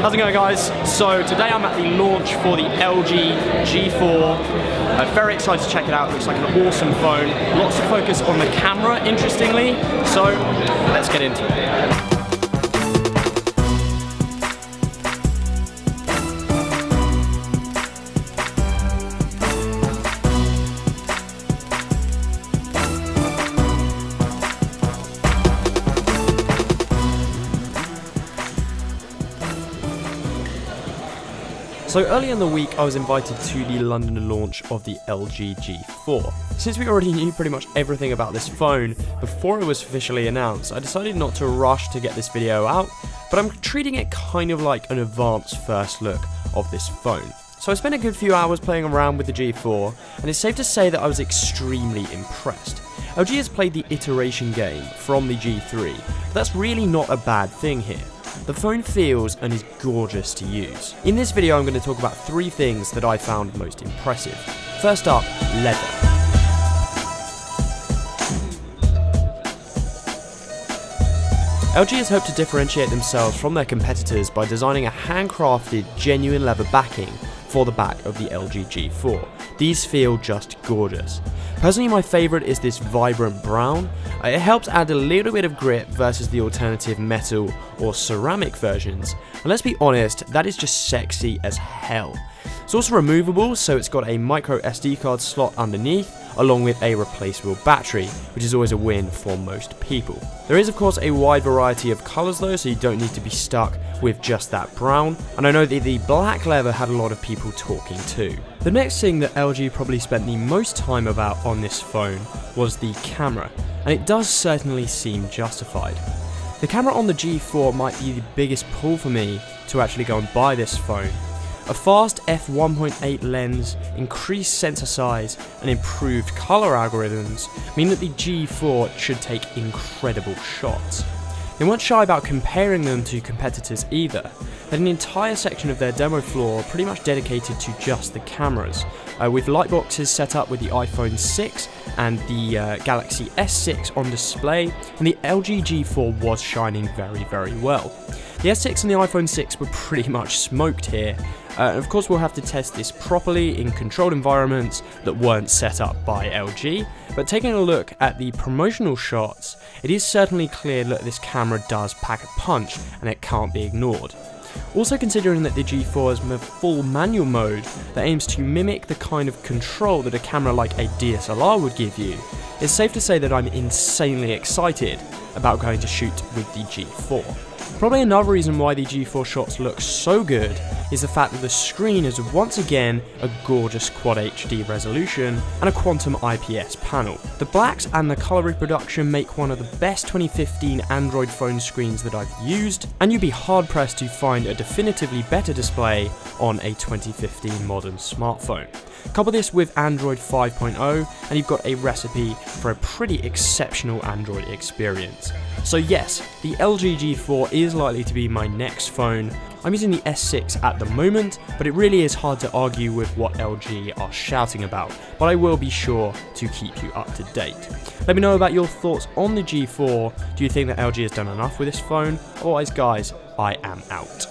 How's it going, guys? So today I'm at the launch for the LG G4. I'm very excited to check it out. It looks like an awesome phone. Lots of focus on the camera, interestingly. So let's get into it. So early in the week I was invited to the London launch of the LG G4. Since we already knew pretty much everything about this phone before it was officially announced, I decided not to rush to get this video out, but I'm treating it kind of like an advanced first look of this phone. So I spent a good few hours playing around with the G4, and it's safe to say that I was extremely impressed. LG has played the iteration game from the G3, but that's really not a bad thing here. The phone feels and is gorgeous to use. In this video I'm going to talk about 3 things that I found most impressive. First up, leather. LG has hoped to differentiate themselves from their competitors by designing a handcrafted, genuine leather backing for the back of the LG G4. These feel just gorgeous. Personally, my favourite is this vibrant brown. It helps add a little bit of grip versus the alternative metal or ceramic versions. And let's be honest, that is just sexy as hell. It's also removable, so it's got a micro SD card slot underneath, along with a replaceable battery, which is always a win for most people. There is of course a wide variety of colours though, so you don't need to be stuck with just that brown, and I know that the black leather had a lot of people talking too. The next thing that LG probably spent the most time about on this phone was the camera, and it does certainly seem justified. The camera on the G4 might be the biggest pull for me to actually go and buy this phone. A fast f1.8 lens, increased sensor size, and improved colour algorithms mean that the G4 should take incredible shots. They weren't shy about comparing them to competitors either. They had an entire section of their demo floor pretty much dedicated to just the cameras, with lightboxes set up with the iPhone 6 and the Galaxy S6 on display, and the LG G4 was shining very, very well. The S6 and the iPhone 6 were pretty much smoked here. Of course, we'll have to test this properly in controlled environments that weren't set up by LG, but taking a look at the promotional shots, it is certainly clear that this camera does pack a punch and it can't be ignored. Also, considering that the G4 has a full manual mode that aims to mimic the kind of control that a camera like a DSLR would give you, it's safe to say that I'm insanely excited about going to shoot with the G4. Probably another reason why the G4 shots look so good is the fact that the screen is once again a gorgeous Quad HD resolution and a quantum IPS panel. The blacks and the colour reproduction make one of the best 2015 Android phone screens that I've used, and you'd be hard pressed to find a definitively better display on a 2015 modern smartphone. Couple this with Android 5.0 and you've got a recipe for a pretty exceptional Android experience. So yes, the LG G4 is likely to be my next phone. I'm using the S6 at the moment, but it really is hard to argue with what LG are shouting about, but I will be sure to keep you up to date. Let me know about your thoughts on the G4. Do you think that LG has done enough with this phone? Otherwise guys, I am out.